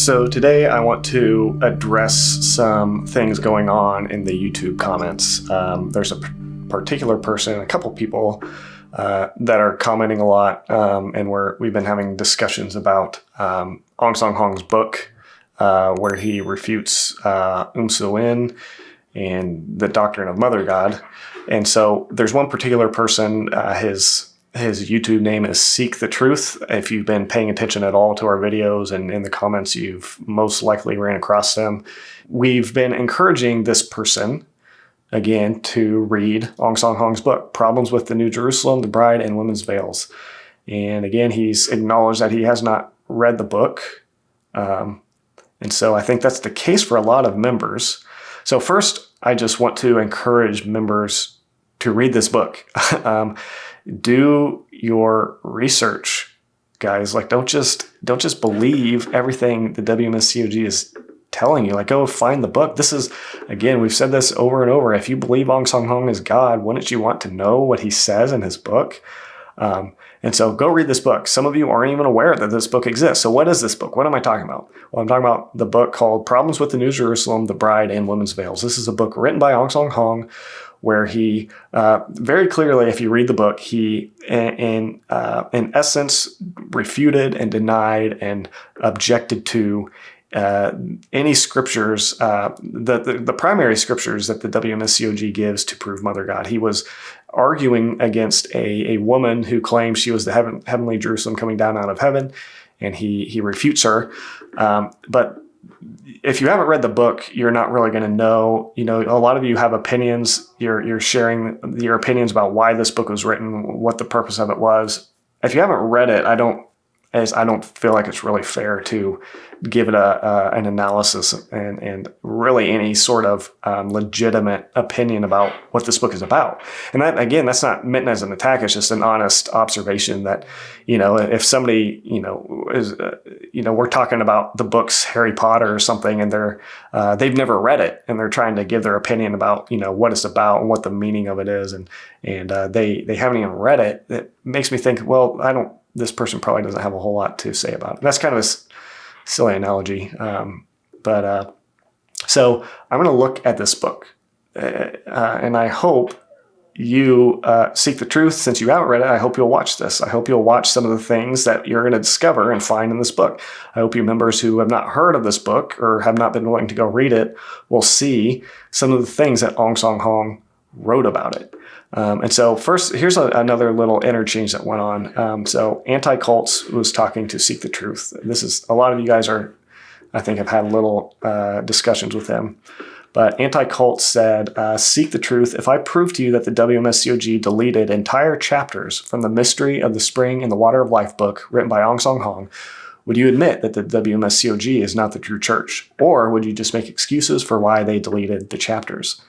So today I want to address some things going on in the YouTube comments. There's a particular person, a couple people that are commenting a lot, and we've been having discussions about Ong Song Hong's book, where he refutes In and the doctrine of Mother God. And so there's one particular person, his YouTube name is Seek the Truth. If you've been paying attention at all to our videos and in the comments, you've most likely ran across them. We've been encouraging this person, again, to read Ong Song Hong's book, Problems with the New Jerusalem, the Bride, and Women's Veils. And again, he's acknowledged that he has not read the book. And so I think that's the case for a lot of members. So first, I just want to encourage members to read this book. Do your research, guys. Like, don't just believe everything the WMSCOG is telling you. Like, go find the book. This is, again, we've said this over and over. If you believe Ong Song Hong is God, wouldn't you want to know what he says in his book? And so go read this book. Some of you aren't even aware that this book exists. So what is this book? What am I talking about? Well, I'm talking about the book called Problems with the New Jerusalem, the Bride, and Women's Veils. This is a book written by Ong Song Hong, where he very clearly, if you read the book, he in essence refuted and denied and objected to any scriptures, the primary scriptures that the WMSCOG gives to prove Mother God. He was arguing against a woman who claims she was the heavenly Jerusalem coming down out of heaven, and he refutes her. But if you haven't read the book, you're not really going to know. You know, a lot of you have opinions. You're sharing your opinions about why this book was written, what the purpose of it was. If you haven't read it, I don't feel like it's really fair to give it an analysis and really any sort of legitimate opinion about what this book is about. And that, again, that's not meant as an attack. It's just an honest observation that, if somebody, is, we're talking about the books Harry Potter or something, and they've never read it, and they're trying to give their opinion about, what it's about and what the meaning of it is. And they haven't even read it. It makes me think, well, this person probably doesn't have a whole lot to say about it. That's kind of a silly analogy. So I'm going to look at this book, and I hope you seek the truth. Since you haven't read it, I hope you'll watch this. I hope you'll watch some of the things that you're going to discover and find in this book. I hope you members who have not heard of this book or have not been willing to go read it will see some of the things that Ong Song Hong wrote about it. And so first, here's another little interchange that went on. So Anti-Cults was talking to Seek the Truth. This is, a lot of you guys I think have had little discussions with him. But Anti-Cults said, Seek the Truth. If I prove to you that the WMSCOG deleted entire chapters from the Mystery of the Spring and the Water of Life book written by Ong Song Hong, would you admit that the WMSCOG is not the true church? Or would you just make excuses for why they deleted the chapters?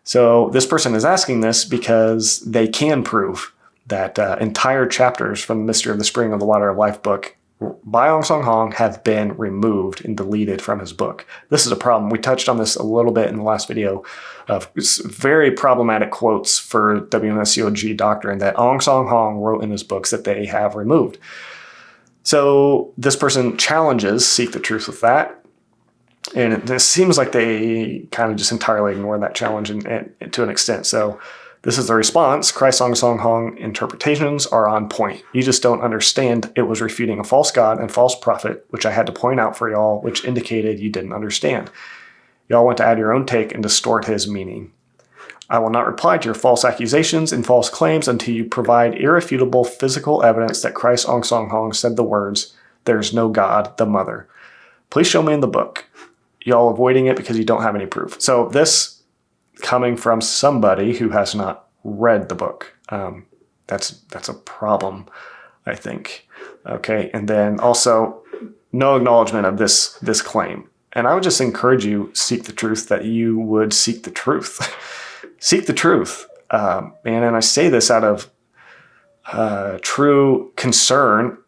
So this person is asking this because they can prove that entire chapters from the Mystery of the Spring of the Water of Life book by Ong Song Hong have been removed and deleted from his book. This is a problem. We touched on this a little bit in the last video of very problematic quotes for WMSCOG doctrine that Ong Song Hong wrote in his books that they have removed. So this person challenges Seek the Truth with that. And it seems like they kind of just entirely ignore that challenge and to an extent. So this is the response. Christ's Ong Song Hong interpretations are on point. You just don't understand it was refuting a false god and false prophet, which I had to point out for y'all, which indicated you didn't understand. Y'all want to add your own take and distort his meaning. I will not reply to your false accusations and false claims until you provide irrefutable physical evidence that Christ Ong Song Hong said the words, "There's no God, the Mother." Please show me in the book. Y'all avoiding it because you don't have any proof. So this coming from somebody who has not read the book. That's a problem, I think. Okay, and then also no acknowledgement of this claim. And I would just encourage you, seek the truth, that you would seek the truth. Seek the truth. And I say this out of true concern,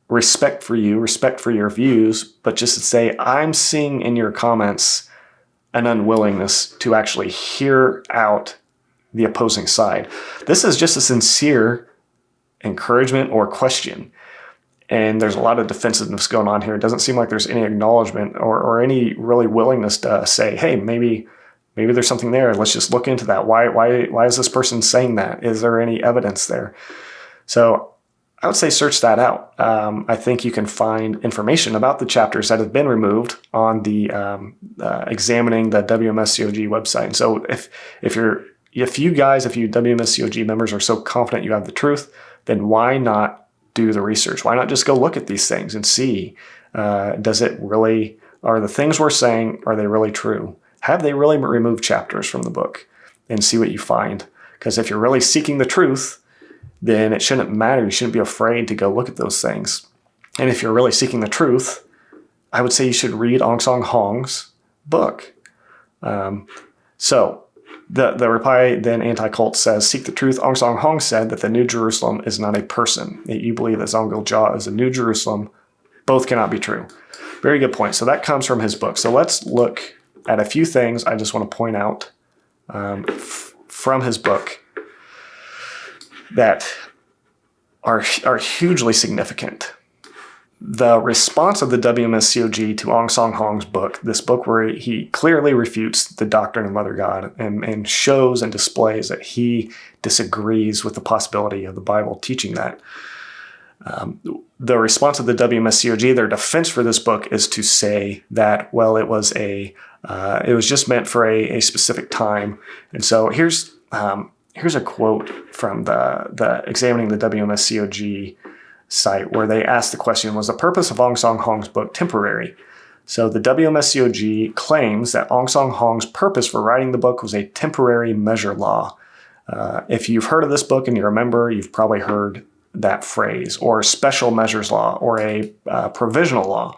respect for you, respect for your views, but just to say, I'm seeing in your comments an unwillingness to actually hear out the opposing side. This is just a sincere encouragement or question. And there's a lot of defensiveness going on here. It doesn't seem like there's any acknowledgement or any really willingness to say, hey, maybe there's something there. Let's just look into that. Why is this person saying that? Is there any evidence there? So I would say search that out. I think you can find information about the chapters that have been removed on the examining the WMSCOG website. And so if you WMSCOG members are so confident you have the truth, then why not do the research? Why not just go look at these things and see, are the things we're saying, are they really true? Have they really removed chapters from the book? And see what you find. Because if you're really seeking the truth, then it shouldn't matter. You shouldn't be afraid to go look at those things. And if you're really seeking the truth, I would say you should read Ong Song Hong's book. So the reply then anti-cult says, seek the truth. Ong Song Hong said that the New Jerusalem is not a person. You believe that Zongul Jia is a New Jerusalem. Both cannot be true. Very good point. So that comes from his book. So let's look at a few things I just want to point out from his book that are hugely significant. The response of the WMSCOG to Ong Song Hong's book, this book where he clearly refutes the doctrine of Mother God and shows and displays that he disagrees with the possibility of the Bible teaching that. The response of the WMSCOG, their defense for this book is to say that, well, it was just meant for a specific time. And so here's a quote from the examining the WMSCOG site where they asked the question, was the purpose of Ong Song Hong's book temporary? So the WMSCOG claims that Ong Song Hong's purpose for writing the book was a temporary measure law. If you've heard of this book and you remember, you've probably heard that phrase, or special measures law, or a provisional law,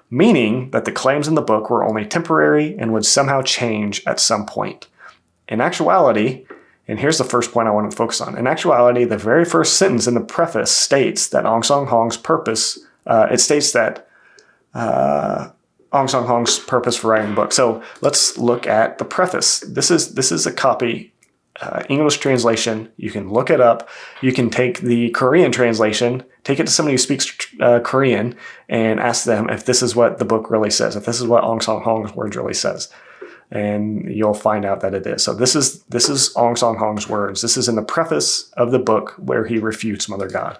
meaning that the claims in the book were only temporary and would somehow change at some point. In actuality, and here's the first point I want to focus on. In actuality, the very first sentence in the preface states that Ong Song Hong's purpose, it states that Ong Song Hong's purpose for writing the book. So let's look at the preface. This is a copy, English translation. You can look it up. You can take the Korean translation, take it to somebody who speaks Korean, and ask them if this is what the book really says, if this is what Ong Song Hong's words really says. And you'll find out that it is. So this is Ong Song Hong's words. This is in the preface of the book where he refutes Mother God.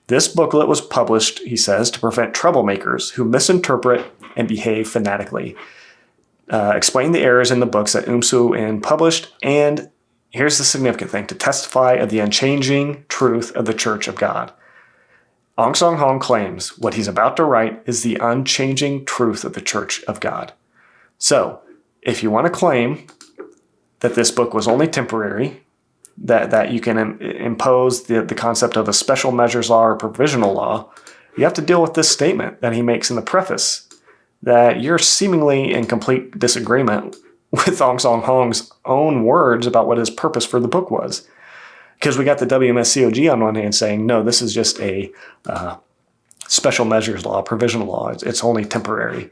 This booklet was published, he says, to prevent troublemakers who misinterpret and behave fanatically. Explain the errors in the books that Su-in published, and here's the significant thing, to testify of the unchanging truth of the Church of God. Ong Song Hong claims what he's about to write is the unchanging truth of the Church of God. So, if you want to claim that this book was only temporary, that you can impose the concept of a special measures law or provisional law, you have to deal with this statement that he makes in the preface, that you're seemingly in complete disagreement with Ong Song Hong's own words about what his purpose for the book was. Because we got the WMSCOG on one hand saying, no, this is just a special measures law, provisional law. It's only temporary.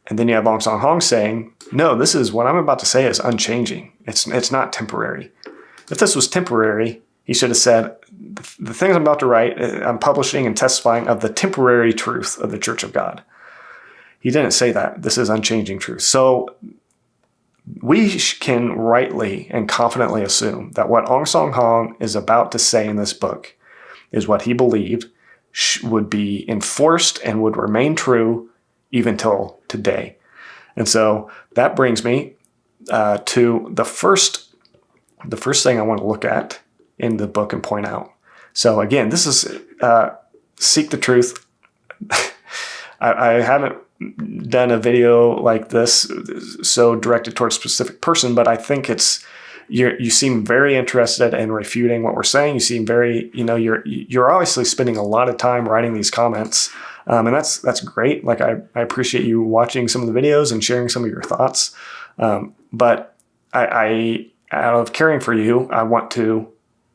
And then you have Ong Song Hong saying, no, this is what I'm about to say is unchanging. It's not temporary. If this was temporary, he should have said, the things I'm about to write, I'm publishing and testifying of the temporary truth of the Church of God. He didn't say that. This is unchanging truth. So we can rightly and confidently assume that what Ong Song Hong is about to say in this book is what he believed would be enforced and would remain true even till today. And so that brings me to the first thing I want to look at in the book and point out. So again, this is seek the truth. I haven't done a video like this so directed towards a specific person, but I think you seem very interested in refuting what we're saying. You seem very, you're obviously spending a lot of time writing these comments. And that's great. Like I appreciate you watching some of the videos and sharing some of your thoughts. But I out of caring for you, I want to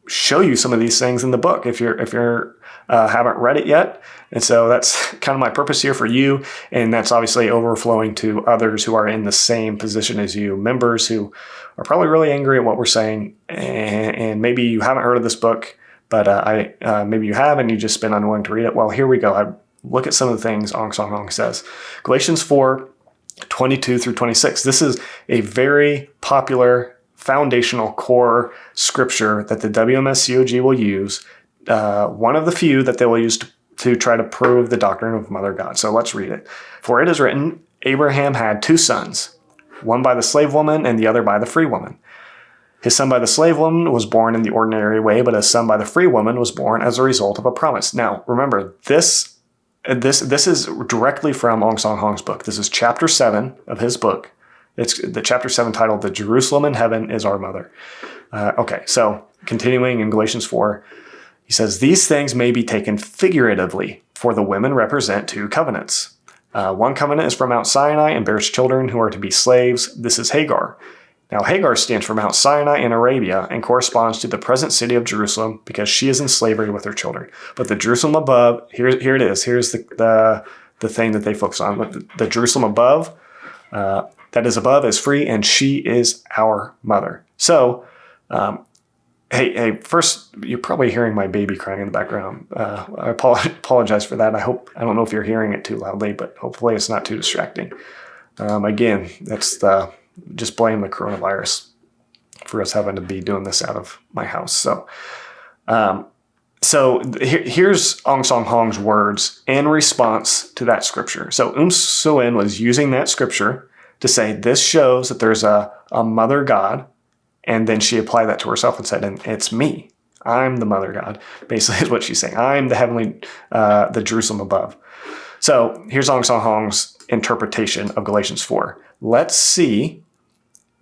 show you some of these things in the book if you're haven't read it yet. And so that's kind of my purpose here for you. And that's obviously overflowing to others who are in the same position as you, members who are probably really angry at what we're saying. And maybe you haven't heard of this book, but maybe you have and you've just been unwilling to read it. Well, here we go. Look at some of the things Ong Song Hong says. Galatians 4:22 through 26. This is a very popular foundational core scripture that the WMSCOG will use. One of the few that they will use to try to prove the doctrine of Mother God. So let's read it. For it is written, Abraham had 2 sons, one by the slave woman and the other by the free woman. His son by the slave woman was born in the ordinary way, but his son by the free woman was born as a result of a promise. Now, remember, this is directly from Ong Song Hong's book. This is chapter 7 of his book. It's the chapter 7 titled, The Jerusalem in Heaven is Our Mother. Okay, so continuing in Galatians 4, he says, these things may be taken figuratively, for the women represent 2 covenants. One covenant is from Mount Sinai and bears children who are to be slaves. This is Hagar. Now, Hagar stands for Mount Sinai in Arabia and corresponds to the present city of Jerusalem because she is in slavery with her children. But the Jerusalem above, here it is. Here's the thing that they focus on. But the Jerusalem above, that is above, is free, and she is our mother. So, hey, first, you're probably hearing my baby crying in the background. I apologize for that. I don't know if you're hearing it too loudly, but hopefully it's not too distracting. Again, that's just blame the coronavirus for us having to be doing this out of my house. So here's Ong Song Hong's words in response to that scripture. So So In was using that scripture to say this shows that there's a mother God, and then she applied that to herself and said, and it's me. I'm the mother God, basically is what she's saying. I'm the heavenly, the Jerusalem above. So here's Ong Song Hong's interpretation of Galatians 4. Let's see,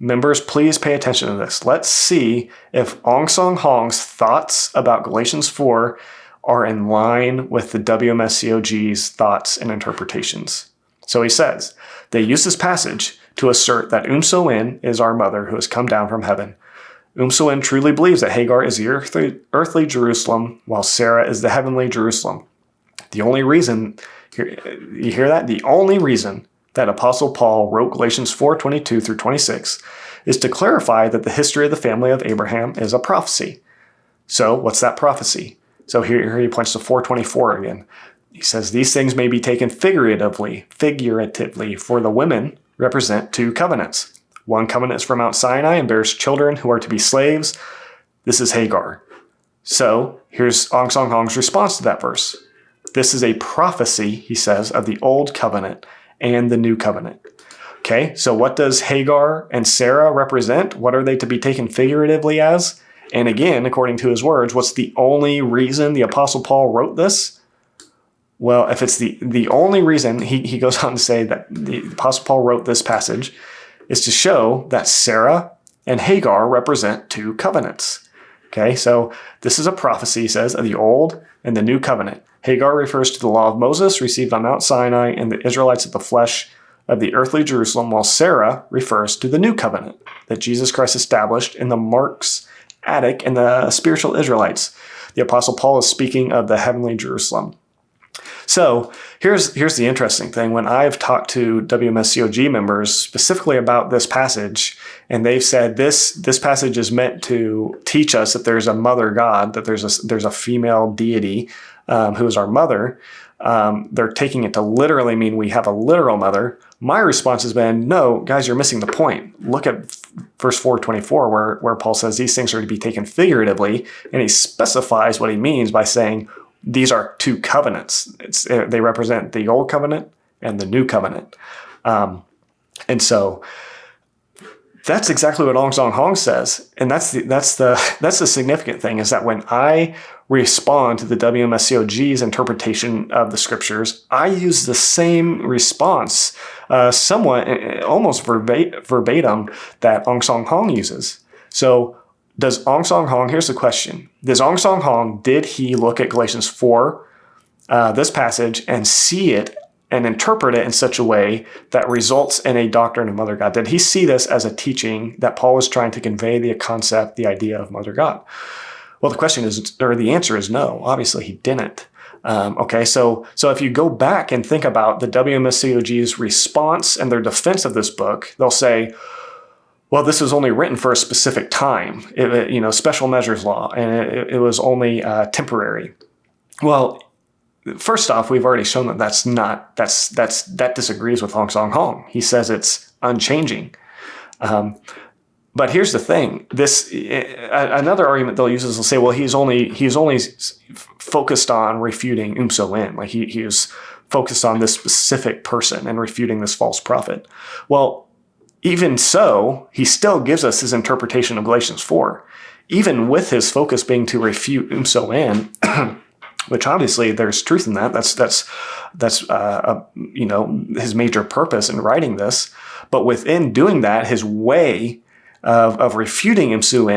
members, please pay attention to this. Let's see if Ong Song Hong's thoughts about Galatians 4 are in line with the WMSCOG's thoughts and interpretations. So he says, they use this passage to assert that So In is our mother who has come down from heaven. So In truly believes that Hagar is the earthly Jerusalem, while Sarah is the heavenly Jerusalem. The only reason, you hear that? The only reason that Apostle Paul wrote Galatians 4:22 through 26 is to clarify that the history of the family of Abraham is a prophecy. So what's that prophecy? So here he points to 4:24 again. He says, these things may be taken figuratively, for the women represent 2 covenants. One covenant is from Mount Sinai and bears children who are to be slaves. This is Hagar. So here's Ong Song Hong's response to that verse. This is a prophecy, he says, of the old covenant and the new covenant. Okay, so what does Hagar and Sarah represent? What are they to be taken figuratively as? And again, according to his words, what's the only reason the Apostle Paul wrote this? Well, if it's the only reason, he goes on to say that the Apostle Paul wrote this passage is to show that Sarah and Hagar represent 2 covenants. Okay, so this is a prophecy, he says, of the old and the new covenant. Hagar refers to the law of Moses received on Mount Sinai and the Israelites of the flesh of the earthly Jerusalem, while Sarah refers to the new covenant that Jesus Christ established in the Mark's attic and the spiritual Israelites. The Apostle Paul is speaking of the heavenly Jerusalem. So here's the interesting thing. When I've talked to WMSCOG members specifically about this passage, and they've said this passage is meant to teach us that there's a mother God, that there's a female deity who is our mother, they're taking it to literally mean we have a literal mother. My response has been, no, guys, you're missing the point. Look at verse 4:24 where Paul says these things are to be taken figuratively, and he specifies what he means by saying these are 2 covenants. They represent the old covenant and the new covenant. And so that's exactly what Ong Song Hong says. And that's the significant thing, is that when I respond to the WMSCOG's interpretation of the scriptures, I use the same response, somewhat almost verbatim, that Ong Song Hong uses. So does Ong Song Hong, here's the question. Does Ong Song Hong, did he look at Galatians 4, this passage, and see it and interpret it in such a way that results in a doctrine of Mother God? Did he see this as a teaching that Paul was trying to convey the concept, the idea of Mother God? Well, the answer is no. Obviously, he didn't. Okay, so if you go back and think about the WMSCOG's response and their defense of this book, they'll say, well, this was only written for a specific time, special measures law, and it was only temporary. Well, first off, we've already shown that that disagrees with Hong Song Hong. He says it's unchanging. But here's the thing: another argument they'll use is they'll say, well, he's only focused on refuting so in, like he was focused on this specific person and refuting this false prophet. Well, even so, he still gives us his interpretation of Galatians 4, even with his focus being to refute so in, which obviously there's truth in that. That's his major purpose in writing this. But within doing that, his way of refuting umsu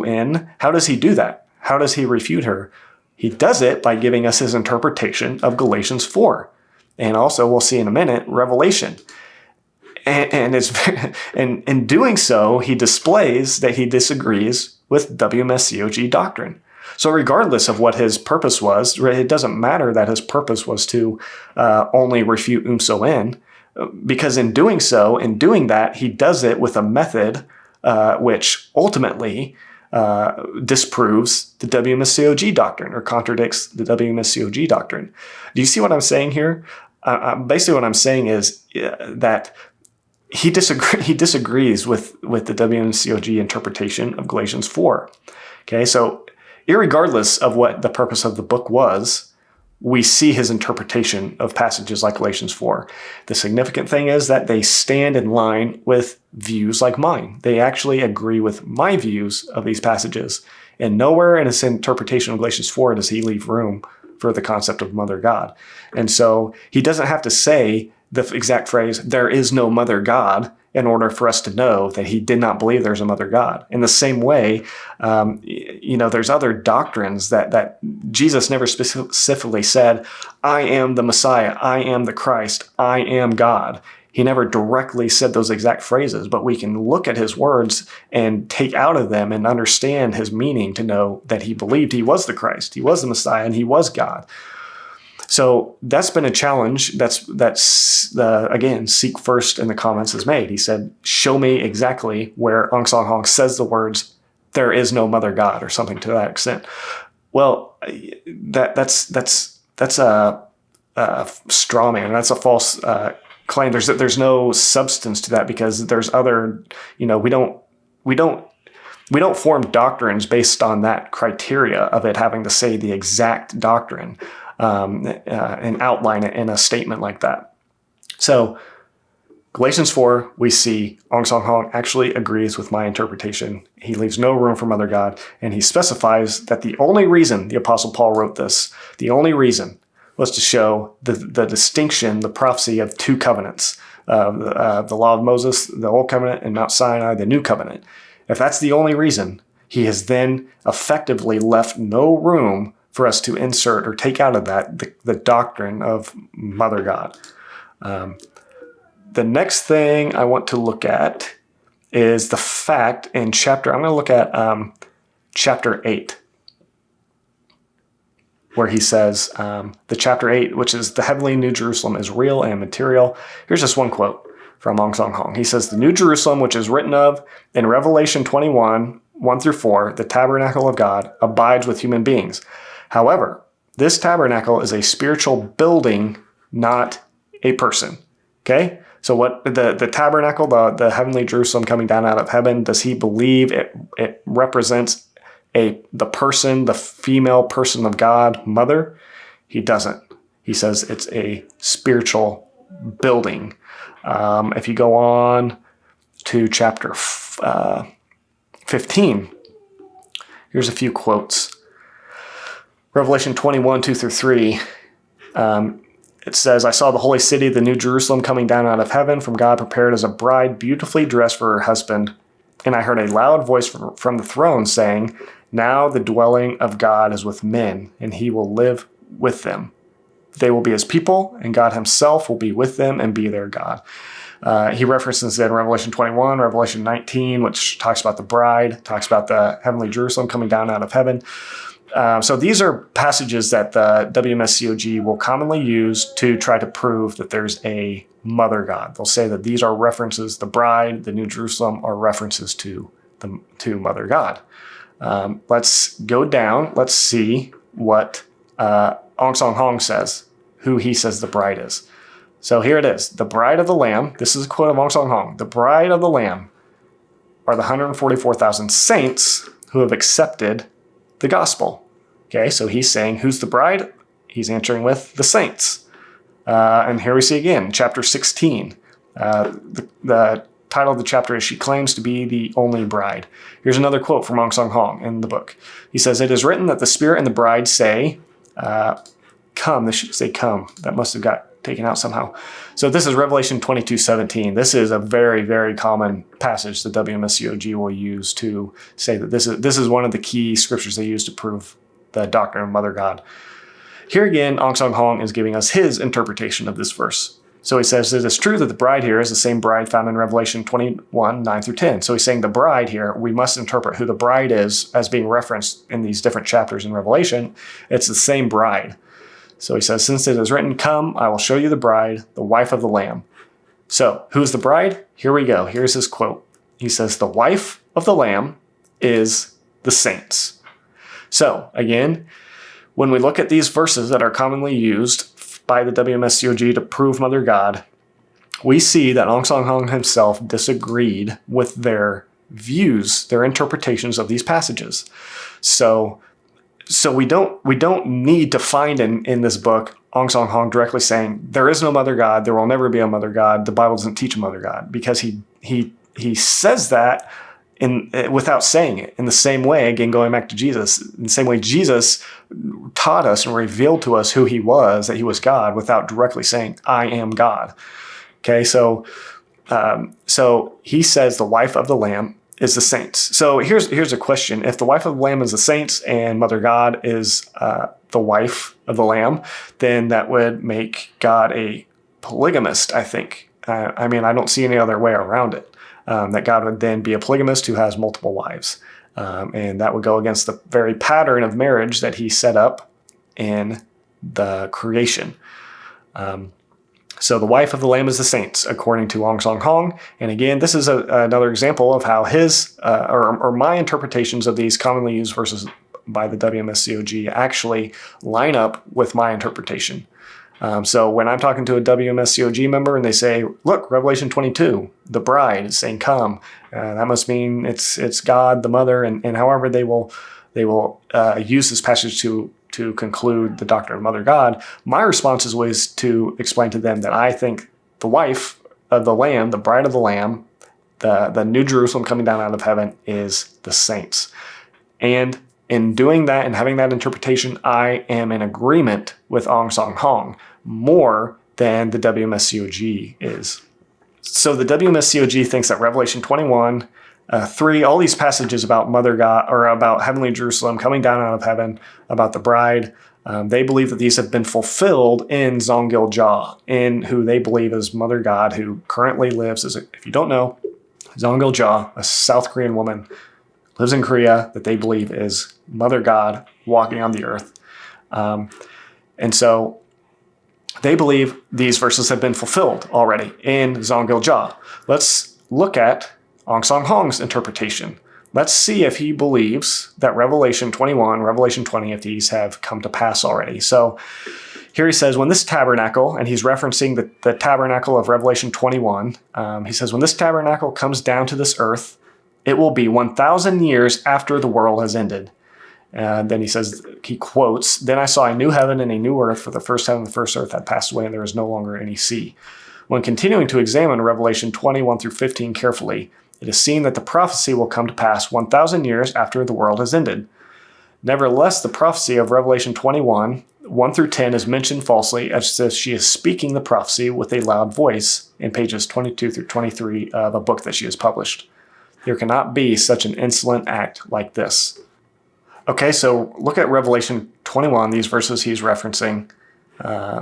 in, how does he do that? How does he refute her? He does it by giving us his interpretation of Galatians 4. And also, we'll see in a minute, Revelation. And in doing so, he displays that he disagrees with WMSCOG doctrine. So regardless of what his purpose was, it doesn't matter that his purpose was to only refute so in, because in doing that, he does it with a method which ultimately disproves the WMSCOG doctrine or contradicts the WMSCOG doctrine. Do you see what I'm saying here? Basically what I'm saying is that he disagrees with the WMSCOG interpretation of Galatians 4. Okay, so irregardless of what the purpose of the book was, we see his interpretation of passages like Galatians 4. The significant thing is that they stand in line with views like mine. They actually agree with my views of these passages. And nowhere in his interpretation of Galatians 4 does he leave room for the concept of mother God. And so he doesn't have to say the exact phrase, there is no mother God, in order for us to know that he did not believe there's a mother God. In the same way, there's other doctrines that Jesus never specifically said, I am the Messiah, I am the Christ, I am God. He never directly said those exact phrases, but we can look at his words and take out of them and understand his meaning to know that he believed he was the Christ, he was the Messiah, and he was God. So that's been a challenge. Again, Seek First in the comments has made. He said, show me exactly where Hong Song Hong says the words, there is no mother God, or something to that extent. Well, that's a straw man. That's a false claim. There's no substance to that, because there's other, we don't form doctrines based on that criteria of it having to say the exact doctrine. And outline it in a statement like that. So Galatians 4, we see Hong Song Hong actually agrees with my interpretation. He leaves no room for mother God, and he specifies that the only reason the Apostle Paul wrote this, the only reason, was to show the distinction, the prophecy of two covenants, the law of Moses, the Old Covenant, and Mount Sinai, the New Covenant. If that's the only reason, he has then effectively left no room for us to insert or take out of that the doctrine of mother God. The next thing I want to look at is the fact in I'm going to look at chapter 8, where he says, the chapter 8, which is the heavenly New Jerusalem is real and material. Here's just one quote from Hong Song Hong. He says, the New Jerusalem, which is written of in Revelation 21, 1-4, the tabernacle of God, abides with human beings. However, this tabernacle is a spiritual building, not a person. Okay? So what the tabernacle, the heavenly Jerusalem coming down out of heaven, does he believe it represents the person, the female person of God, mother? He doesn't. He says it's a spiritual building. If you go on to chapter 15, here's a few quotes. Revelation 21, 2-3, it says, I saw the holy city, the New Jerusalem, coming down out of heaven from God, prepared as a bride, beautifully dressed for her husband. And I heard a loud voice from the throne saying, now the dwelling of God is with men, and he will live with them. They will be his people, and God himself will be with them and be their God. He references in Revelation 21, Revelation 19, which talks about the bride, talks about the heavenly Jerusalem coming down out of heaven. So these are passages that the WMSCOG will commonly use to try to prove that there's a Mother God. They'll say that these are references, the bride, the New Jerusalem are references to Mother God. Let's go down. Let's see what Ong Song Hong says, who he says the bride is. So here it is. The bride of the Lamb. This is a quote of Ong Song Hong. The bride of the Lamb are the 144,000 saints who have accepted the gospel. Okay, so he's saying, who's the bride? He's answering with the saints. And here we see again, chapter 16. The title of the chapter is She Claims to Be the Only Bride. Here's another quote from Ong Song Hong in the book. He says, it is written that the Spirit and the bride say, come. This should say come. That must have got taken out somehow. So this is Revelation 22:17. This is a very, very common passage that WMSCOG will use to say that this is one of the key scriptures they use to prove the doctrine of Mother God. Here again, Ong Song Hong is giving us his interpretation of this verse. So he says, it is true that the bride here is the same bride found in Revelation 21, 9 through 10. So he's saying the bride here, we must interpret who the bride is as being referenced in these different chapters in Revelation. It's the same bride. So he says, since it is written, come, I will show you the bride, the wife of the Lamb. So who's the bride? Here we go. Here's his quote. He says, the wife of the Lamb is the saints. So again, when we look at these verses that are commonly used by the WMSCOG to prove Mother God, we see that Ong Song Hong himself disagreed with their views, their interpretations of these passages. So we don't need to find in this book Ong Song Hong directly saying there is no Mother God, there will never be a Mother God, the Bible doesn't teach a Mother God, because he says that without saying it. In the same way, again going back to Jesus, in the same way Jesus taught us and revealed to us who he was, that he was God, without directly saying I am God. Okay, so he says the wife of the Lamb is the saints. So here's a question. If the wife of the Lamb is the saints and Mother God is the wife of the Lamb, then that would make God a polygamist, I think. I don't see any other way around it. That God would then be a polygamist who has multiple wives. And that would go against the very pattern of marriage that he set up in the creation. So the wife of the Lamb is the saints, according to Ong Song Hong. And again, this is another example of how his or my interpretations of these commonly used verses by the WMSCOG actually line up with my interpretation. So when I'm talking to a WMSCOG member and they say, look, Revelation 22, the bride is saying come, that must mean it's God, the mother, and however they will use this passage to conclude the doctrine of Mother God, my response is always to explain to them that I think the wife of the Lamb, the bride of the Lamb, the New Jerusalem coming down out of heaven is the saints. And in doing that and having that interpretation, I am in agreement with Ong Song Hong more than the WMSCOG is. So the WMSCOG thinks that Revelation 21, 3, all these passages about Mother God or about heavenly Jerusalem coming down out of heaven, about the bride, they believe that these have been fulfilled in Zongil Ja, in who they believe is Mother God, who currently lives as, if you don't know, Zongil Ja, a South Korean woman, lives in Korea, that they believe is Mother God walking on the earth. And so they believe these verses have been fulfilled already in Zongil Ja. Let's look at Ong Song Hong's interpretation. Let's see if he believes that Revelation 21, Revelation 20, if these have come to pass already. So here he says, when this tabernacle, and he's referencing the tabernacle of Revelation 21, he says, when this tabernacle comes down to this earth, it will be 1,000 years after the world has ended. And then he says, he quotes, then I saw a new heaven and a new earth, for the first heaven and the first earth had passed away, and there is no longer any sea. When continuing to examine Revelation 21 through 15 carefully, it is seen that the prophecy will come to pass 1,000 years after the world has ended. Nevertheless, the prophecy of Revelation 21, 1 through 10 is mentioned falsely, as if she is speaking the prophecy with a loud voice in pages 22 through 23 of a book that she has published. There cannot be such an insolent act like this. Okay, so look at Revelation 21, these verses he's referencing.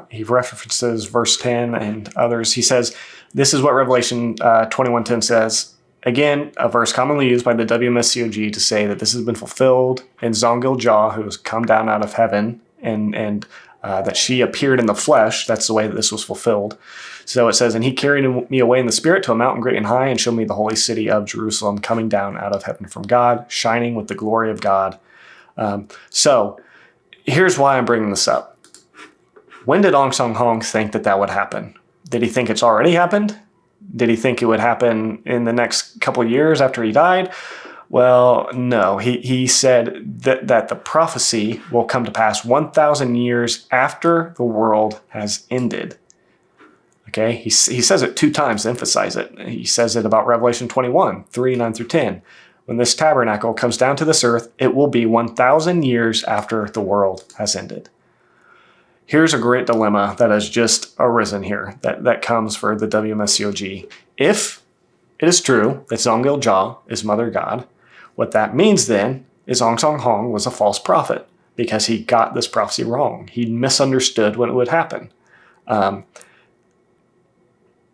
He references verse 10 and others. He says, this is what Revelation 21:10 says. Again, a verse commonly used by the WMSCOG to say that this has been fulfilled in Zongil Ja, who has come down out of heaven and that she appeared in the flesh. That's the way that this was fulfilled. So it says, and he carried me away in the spirit to a mountain great and high and showed me the holy city of Jerusalem coming down out of heaven from God, shining with the glory of God. So here's why I'm bringing this up. When did Ong Song Hong think that would happen? Did he think it's already happened? Did he think it would happen in the next couple of years after he died? Well, no. He said that the prophecy will come to pass 1,000 years after the world has ended. Okay, he says it 2 times to emphasize it. He says it about Revelation 21, 3, 9 through 10. When this tabernacle comes down to this earth, it will be 1,000 years after the world has ended. Here's a great dilemma that has just arisen here that comes for the WMSCOG. If it is true that Zongil Ja is Mother God, what that means then is Ong Song Hong was a false prophet because he got this prophecy wrong. He misunderstood when it would happen.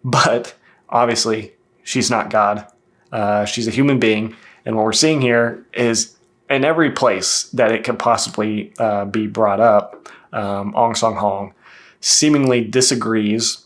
But obviously, she's not God. She's a human being. And what we're seeing here is in every place that it could possibly be brought up, Ong Song Hong seemingly disagrees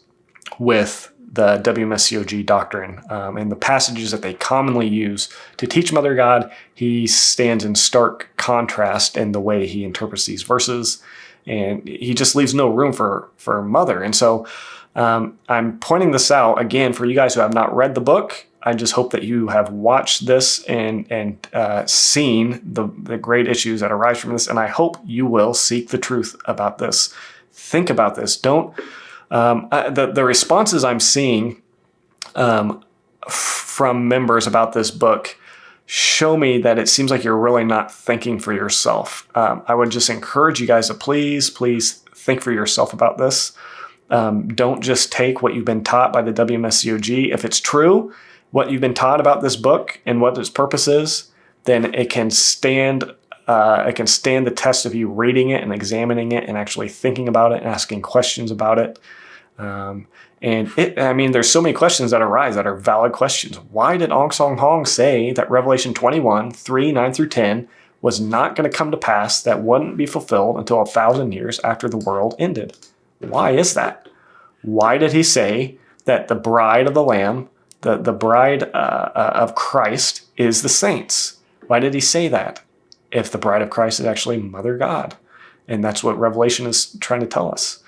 with the WMSCOG doctrine. And the passages that they commonly use to teach Mother God, he stands in stark contrast in the way he interprets these verses. And he just leaves no room for Mother. And so I'm pointing this out, again, for you guys who have not read the book. I just hope that you have watched this and seen the great issues that arise from this, and I hope you will seek the truth about this. Think about this. Don't the responses I'm seeing from members about this book show me that it seems like you're really not thinking for yourself. I would just encourage you guys to please think for yourself about this. Don't just take what you've been taught by the WMSCOG. If it's true, what you've been taught about this book and what its purpose is, then it can stand the test of you reading it and examining it and actually thinking about it and asking questions about it. There's so many questions that arise that are valid questions. Why did Ong Song Hong say that Revelation 21, 3, 9 through 10 was not going to come to pass, that wouldn't be fulfilled until 1,000 years after the world ended? Why is that? Why did he say that the bride of the Lamb, the bride of Christ, is the saints? Why did he say that if the bride of Christ is actually Mother God? And that's what Revelation is trying to tell us.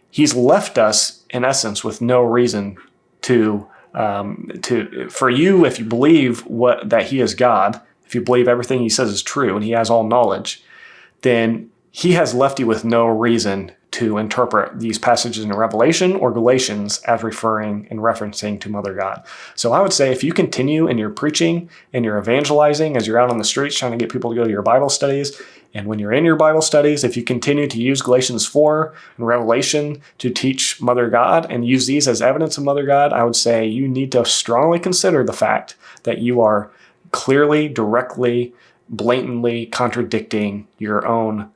He's left us, in essence, with no reason for you, if you believe that he is God, if you believe everything he says is true and he has all knowledge, then he has left you with no reason to interpret these passages in Revelation or Galatians as referring and referencing to Mother God. So I would say if you continue in your preaching and your evangelizing as you're out on the streets trying to get people to go to your Bible studies, and when you're in your Bible studies, if you continue to use Galatians 4 and Revelation to teach Mother God and use these as evidence of Mother God, I would say you need to strongly consider the fact that you are clearly, directly, blatantly contradicting your own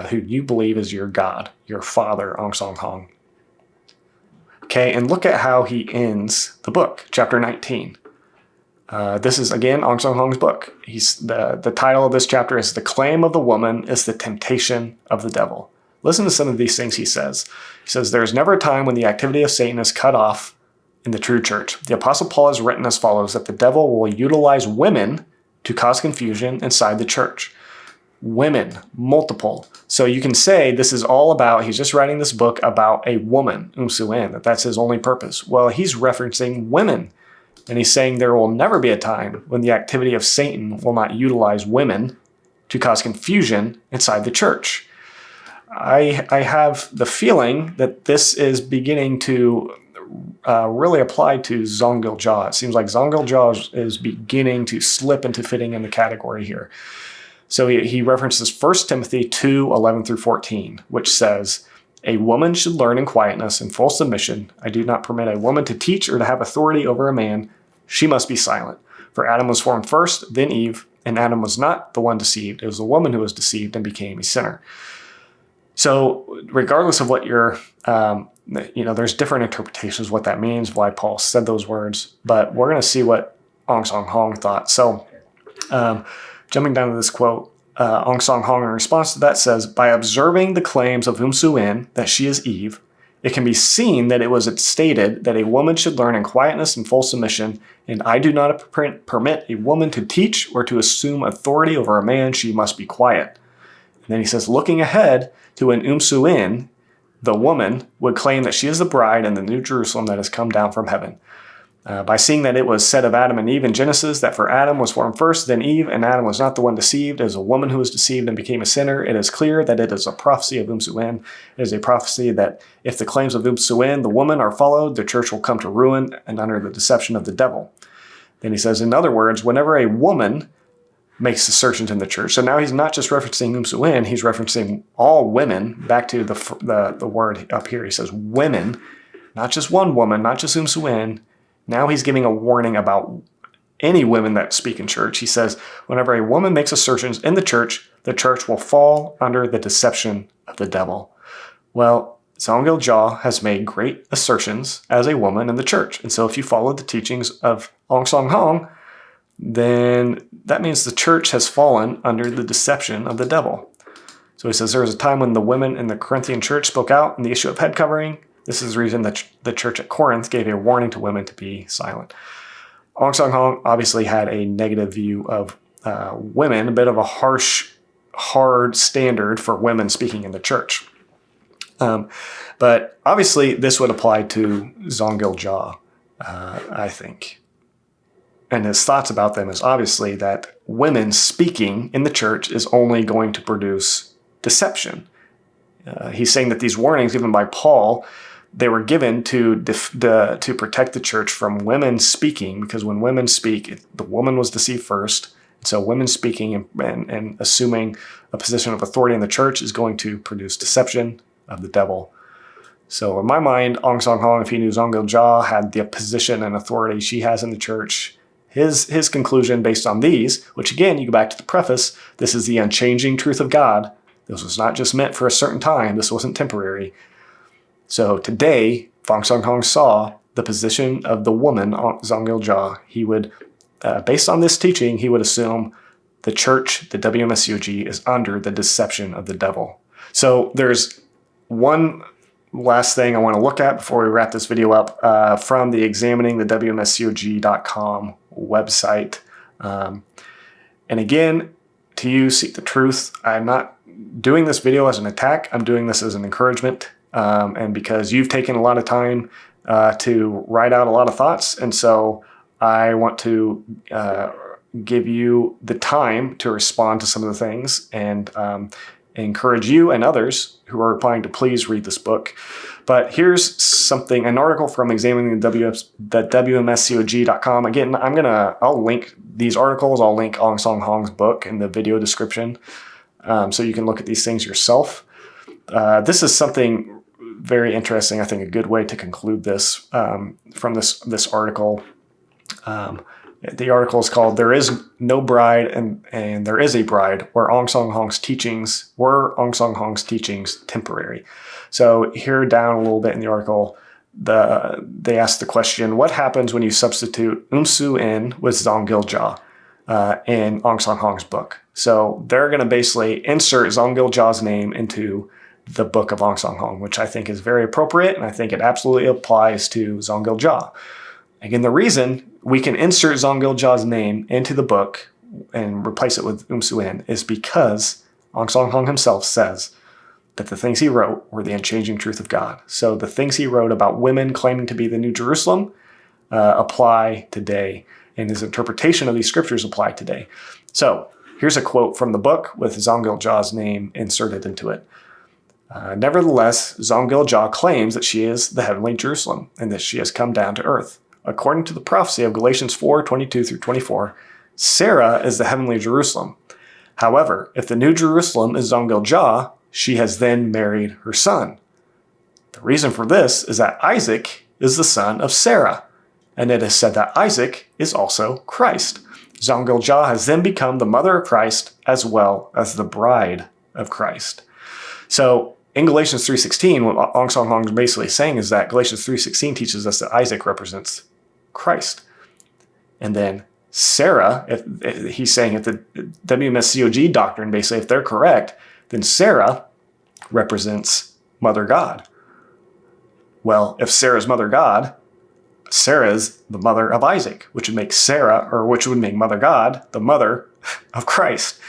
who you believe is your God, your father, Ong Song Hong. Okay, and look at how he ends the book, chapter 19. This is, again, Ong Song Hong's book. The title of this chapter is The Claim of the Woman is the Temptation of the Devil. Listen to some of these things he says. He says, there is never a time when the activity of Satan is cut off in the true church. The Apostle Paul has written as follows, that the devil will utilize women to cause confusion inside the church. Women, multiple. So you can say this is all about, he's just writing this book about a woman, Umsuan, that's his only purpose. Well, he's referencing women. And he's saying there will never be a time when the activity of Satan will not utilize women to cause confusion inside the church. I have the feeling that this is beginning to really apply to Zongil Ja. It seems like Zongil Ja is beginning to slip into fitting in the category here. So he references 1 Timothy 2, 11 through 14, which says, a woman should learn in quietness and full submission. I do not permit a woman to teach or to have authority over a man. She must be silent. For Adam was formed first, then Eve, and Adam was not the one deceived. It was the woman who was deceived and became a sinner. So regardless of what there's different interpretations of what that means, why Paul said those words, but we're going to see what Ong Song Hong thought. So jumping down to this quote, Aung San Hong, in response to that, says, by observing the claims of Um Soo-in that she is Eve, it can be seen that it was stated that a woman should learn in quietness and full submission, and I do not permit a woman to teach or to assume authority over a man. She must be quiet. And then he says, looking ahead to when Soo-in, the woman, would claim that she is the bride in the New Jerusalem that has come down from heaven. By seeing that it was said of Adam and Eve in Genesis that for Adam was formed first, then Eve, and Adam was not the one deceived. It was a woman who was deceived and became a sinner. It is clear that it is a prophecy of Soo-in. It is a prophecy that if the claims of Soo-in, the woman, are followed, the church will come to ruin and under the deception of the devil. Then he says, in other words, whenever a woman makes assertions in the church, so now he's not just referencing Soo-in, he's referencing all women. Back to the word up here, he says women, not just one woman, not just Soo-in. Now he's giving a warning about any women that speak in church. He says, whenever a woman makes assertions in the church will fall under the deception of the devil. Well, Zongil Ja has made great assertions as a woman in the church. And so if you follow the teachings of Aung San Hong, then that means the church has fallen under the deception of the devil. So he says there was a time when the women in the Corinthian church spoke out on the issue of head covering. This is the reason that the church at Corinth gave a warning to women to be silent. Aung San Hong obviously had a negative view of women, a bit of a harsh, hard standard for women speaking in the church. But obviously this would apply to Zongil Ja, I think. And his thoughts about them is obviously that women speaking in the church is only going to produce deception. He's saying that these warnings given by Paul, they were given to protect the church from women speaking, because when women speak, the woman was deceived first. So women speaking and assuming a position of authority in the church is going to produce deception of the devil. So in my mind, Aung San Hong, if he knew Zongil Ja had the position and authority she has in the church, his conclusion based on these, which again, you go back to the preface, this is the unchanging truth of God. This was not just meant for a certain time. This wasn't temporary. So today, Aung San Hong saw the position of the woman, Zongil Ja. He would, based on this teaching, he would assume the church, the WMSCOG, is under the deception of the devil. So there's one last thing I want to look at before we wrap this video up from the examiningthewmscog.com website. And again, to you, seek the truth. I'm not doing this video as an attack. I'm doing this as an encouragement. And because you've taken a lot of time to write out a lot of thoughts. And so I want to give you the time to respond to some of the things and encourage you and others who are applying to please read this book. But here's something, an article from examining the WMSCOG.com. Again, I'll link these articles. I'll link Aung San Hong's book in the video description so you can look at these things yourself. This is something very interesting. I think a good way to conclude this from this article. The article is called "There Is No Bride and There Is a Bride," where Aung San Hong's teachings temporary. So here down a little bit in the article, they ask the question, what happens when you substitute Soo-in with Zongil Ja in Aung San Hong's book? So they're going to basically insert Zongil Ja's name into the book of Aung San Hong, which I think is very appropriate, and I think it absolutely applies to Zongil Ja. Again, the reason we can insert Zongil Ja's name into the book and replace it with Soo-in is because Aung San Hong himself says that the things he wrote were the unchanging truth of God. So the things he wrote about women claiming to be the New Jerusalem apply today, and his interpretation of these scriptures apply today. So here's a quote from the book with Zongil Ja's name inserted into it. Nevertheless, Zongil Ja claims that she is the heavenly Jerusalem and that she has come down to earth. According to the prophecy of Galatians 4:22 through 24, Sarah is the heavenly Jerusalem. However, if the New Jerusalem is Zongil Ja, she has then married her son. The reason for this is that Isaac is the son of Sarah, and it is said that Isaac is also Christ. Zongil Ja has then become the mother of Christ as well as the bride of Christ. So in Galatians 3:16, what Aung San Hong is basically saying is that Galatians 3:16 teaches us that Isaac represents Christ. And then Sarah, if he's saying if the WMSCOG doctrine, basically, if they're correct, then Sarah represents Mother God. Well, if Sarah's Mother God, Sarah's the mother of Isaac, which would make Mother God the mother of Christ.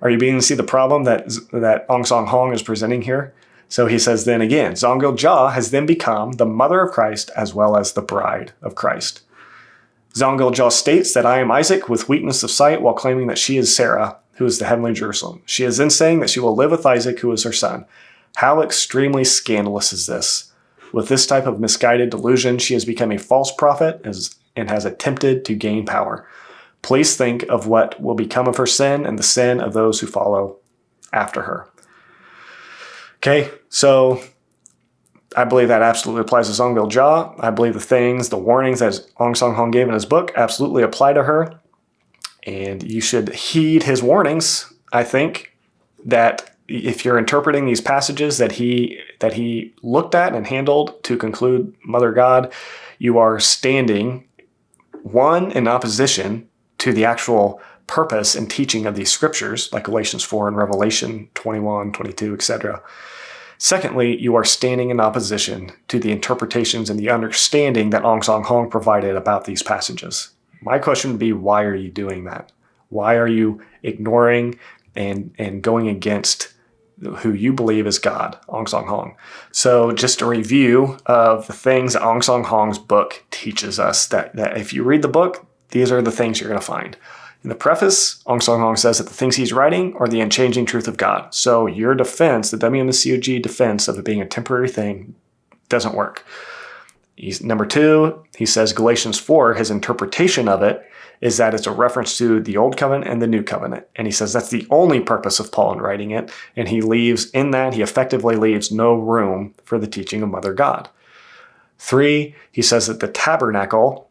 Are you beginning to see the problem that Ong Song Hong is presenting here? So he says then again, Zongil Jia has then become the mother of Christ as well as the bride of Christ. Zongil Jia states that I am Isaac with weakness of sight while claiming that she is Sarah, who is the heavenly Jerusalem. She is then saying that she will live with Isaac, who is her son. How extremely scandalous is this? With this type of misguided delusion, she has become a false prophet and has attempted to gain power. Please think of what will become of her sin and the sin of those who follow after her. Okay, so I believe that absolutely applies to Zongil Jia. I believe the warnings that Ong Song Hong gave in his book absolutely apply to her. And you should heed his warnings. I think that if you're interpreting these passages that he looked at and handled to conclude Mother God, you are standing, one, in opposition to the actual purpose and teaching of these scriptures, like Galatians 4 and Revelation 21, 22, etc. Secondly, you are standing in opposition to the interpretations and the understanding that Ong Song Hong provided about these passages. My question would be, why are you doing that? Why are you ignoring and going against who you believe is God, Ong Song Hong? So just a review of the things that Ong Song Hong's book teaches us, that if you read the book, these are the things you're going to find. In the preface, Ong Song Hong says that the things he's writing are the unchanging truth of God. So your defense, the WMSCOG defense of it being a temporary thing, doesn't work. Number two, he says Galatians 4, his interpretation of it is that it's a reference to the Old Covenant and the New Covenant. And he says that's the only purpose of Paul in writing it. And he effectively leaves no room for the teaching of Mother God. 3, he says that the tabernacle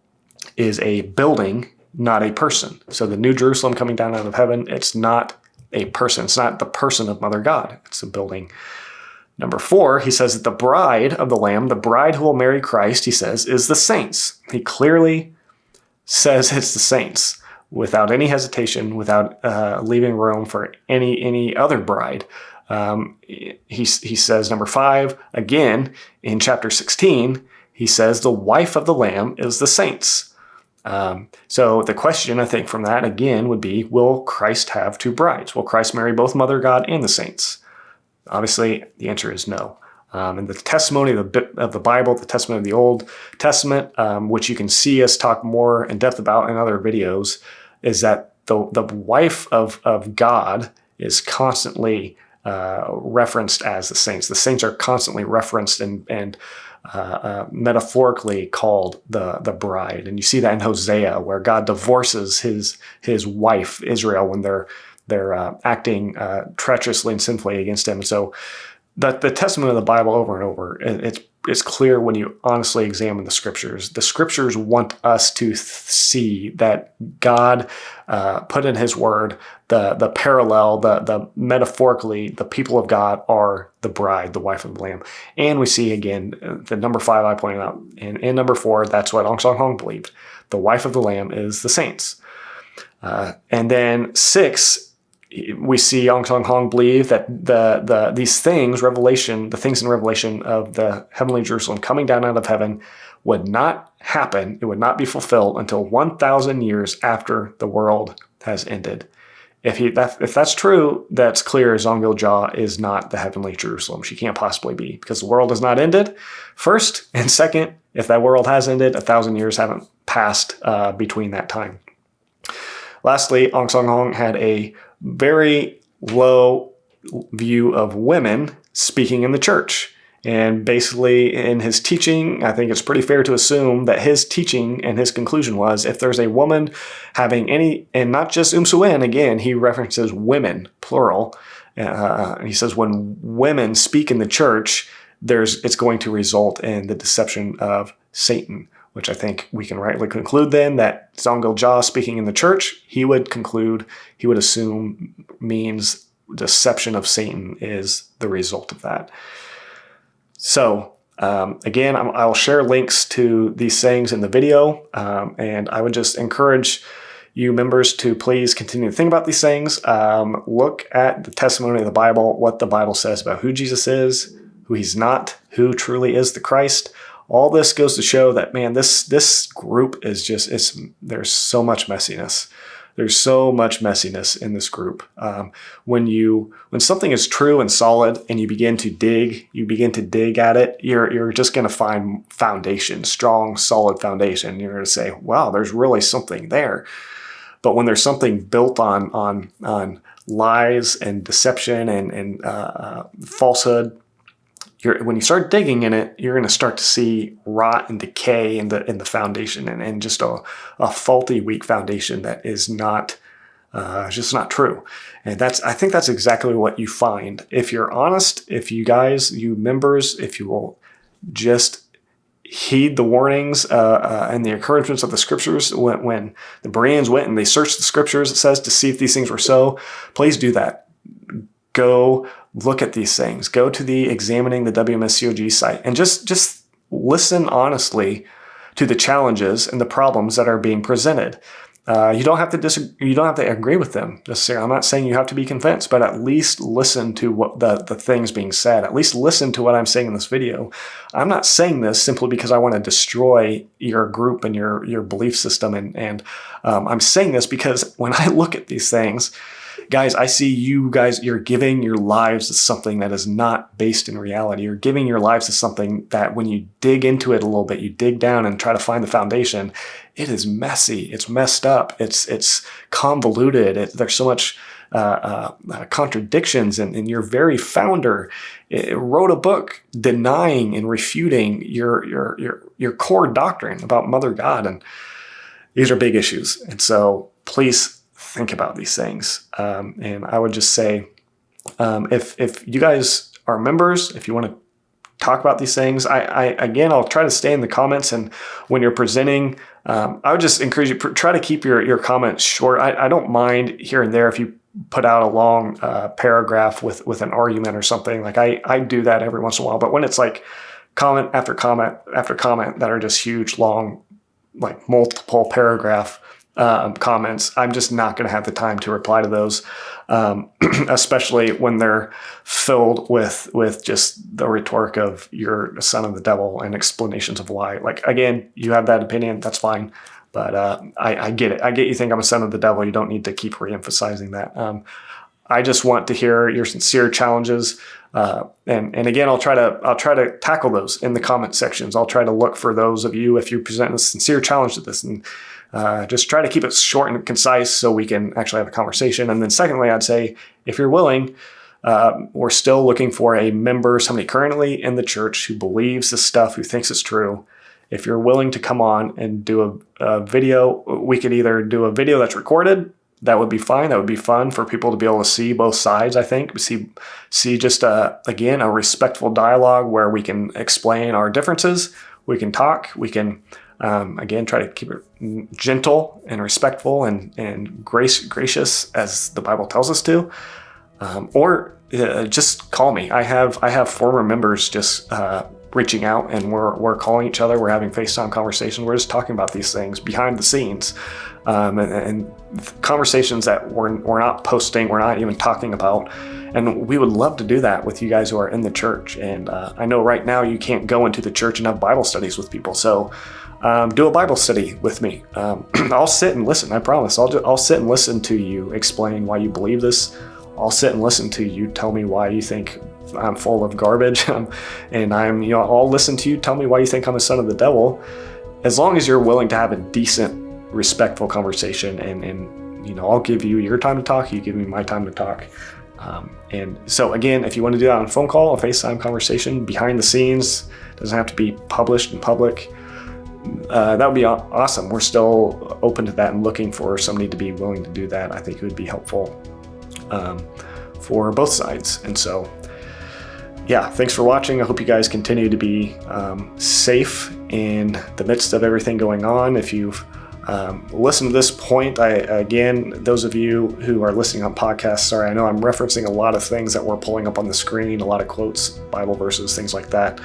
is a building, not a person. So the New Jerusalem coming down out of heaven, it's not a person. It's not the person of Mother God. It's a building. Number 4, he says that the bride of the Lamb, the bride who will marry Christ, he says, is the saints. He clearly says it's the saints without any hesitation, without leaving room for any other bride. He says, number 5, again, in chapter 16, he says the wife of the Lamb is the saints. So the question, I think, from that, again, would be, will Christ have two brides? Will Christ marry both Mother God and the saints? Obviously, the answer is no. And the testimony of the Bible, the testimony of the Old Testament, which you can see us talk more in depth about in other videos, is that the wife of God is constantly referenced as the saints. The saints are constantly referenced and metaphorically called the bride. And you see that in Hosea, where God divorces his wife, Israel, when they're acting treacherously and sinfully against him. So the testimony of the Bible over and over, it's clear when you honestly examine the scriptures. The scriptures want us to see that God put in his word the parallel, the metaphorically, the people of God are the bride, the wife of the Lamb. And we see again, the number 5 I pointed out, and in number 4, that's what Ong Song Hong believed. The wife of the Lamb is the saints. And then 6, we see Ong Song Hong believe that these things, the things in Revelation of the heavenly Jerusalem coming down out of heaven, would not happen. It would not be fulfilled until 1,000 years after the world has ended. If that's true, that's clear. Zongil Jia is not the heavenly Jerusalem. She can't possibly be, because the world has not ended. First, and second, if that world has ended, 1,000 years haven't passed between that time. Lastly, Ong Song Hong had a very low view of women speaking in the church. And basically in his teaching, I think it's pretty fair to assume that his teaching and his conclusion was, if there's a woman having any, and not just umsuin, again, he references women, plural. He says when women speak in the church, it's going to result in the deception of Satan, which I think we can rightly conclude then that Zongil Jia speaking in the church, he would assume means deception of Satan is the result of that. So again, I'll share links to these sayings in the video, and I would just encourage you members to please continue to think about these things. Look at the testimony of the Bible, what the Bible says about who Jesus is, who he's not, who truly is the Christ. All this goes to show that, man, this group is just, there's so much messiness. There's so much messiness in this group. When something is true and solid and you begin to dig at it, you're just going to find foundation, strong, solid foundation. You're going to say, wow, there's really something there. But when there's something built on lies and deception and falsehood, when you start digging in it, you're going to start to see rot and decay in the foundation and just a faulty, weak foundation that is not just not true. And I think that's exactly what you find. If you're honest, if you guys, you members, if you will just heed the warnings and the encouragements of the scriptures, when the Bereans went and they searched the scriptures, it says, to see if these things were so, please do that. Go look at these things. Go to the Examining the WMSCOG site and just listen honestly to the challenges and the problems that are being presented. You don't have to you don't have to agree with them necessarily. I'm not saying you have to be convinced, but at least listen to what the things being said. At least listen to what I'm saying in this video. I'm not saying this simply because I want to destroy your group and your belief system. And I'm saying this because when I look at these things, guys, I see you guys, you're giving your lives to something that is not based in reality. You're giving your lives to something that when you dig into it a little bit, you dig down and try to find the foundation, it is messy. It's messed up. It's convoluted. There's so much contradictions. And your very founder wrote a book denying and refuting your core doctrine about Mother God. And these are big issues. And so please think about these things. And I would just say, if you guys are members, if you want to talk about these things, I'll try to stay in the comments. And when you're presenting, I would just encourage you, try to keep your comments short. I don't mind here and there if you put out a long paragraph with an argument or something. Like I do that every once in a while. But when it's like comment after comment after comment that are just huge, long, like multiple paragraph comments, I'm just not going to have the time to reply to those, especially when they're filled with just the rhetoric of you're a son of the devil and explanations of why. Like, again, you have that opinion, that's fine. But I get it. I get you think I'm a son of the devil. You don't need to keep reemphasizing that. I just want to hear your sincere challenges. And again, I'll try to tackle those in the comment sections. I'll try to look for those of you, if you present a sincere challenge to this, and just try to keep it short and concise so we can actually have a conversation. And then secondly, I'd say, if you're willing, we're still looking for a member, somebody currently in the church who believes this stuff, who thinks it's true. If you're willing to come on and do a video, we could either do a video that's recorded. That would be fine. That would be fun for people to be able to see both sides, I think. See just, again, a respectful dialogue where we can explain our differences. We can talk. We can, again, try to keep it gentle and respectful and gracious as the Bible tells us to. Or just call me. I have former members just reaching out, and we're calling each other. We're having FaceTime conversations. We're just talking about these things behind the scenes, and conversations that we're not posting, we're not even talking about. And we would love to do that with you guys who are in the church. And I know right now you can't go into the church and have Bible studies with people. So do a Bible study with me. I'll sit and listen. I promise. I'll sit and listen to you explain why you believe this. I'll sit and listen to you tell me why you think I'm full of garbage, and I'll listen to you tell me why you think I'm a son of the devil, as long as you're willing to have a decent, respectful conversation, and I'll give you your time to talk, you give me my time to talk. And so again, if you want to do that on a phone call, a FaceTime conversation behind the scenes, doesn't have to be published in public, that would be awesome. We're still open to that and looking for somebody to be willing to do that. I think it would be helpful for both sides. And so, yeah, thanks for watching. I hope you guys continue to be safe in the midst of everything going on. If you've listened to this point, again, those of you who are listening on podcasts, sorry, I know I'm referencing a lot of things that we're pulling up on the screen, a lot of quotes, Bible verses, things like that.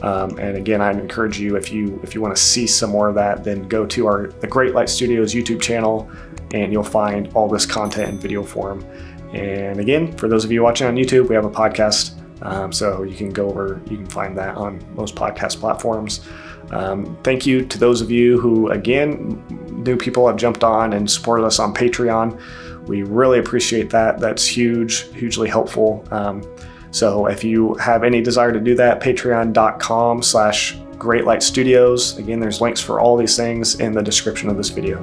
And again, I'd encourage you, if you want to see some more of that, then go to the Great Light Studios YouTube channel and you'll find all this content in video form. And again, for those of you watching on YouTube, we have a podcast. So you can go over, you can find that on most podcast platforms. Thank you to those of you who, again, new people have jumped on and supported us on Patreon. We really appreciate that. That's hugely helpful. So if you have any desire to do that, patreon.com/GreatLightStudios. Again, there's links for all these things in the description of this video.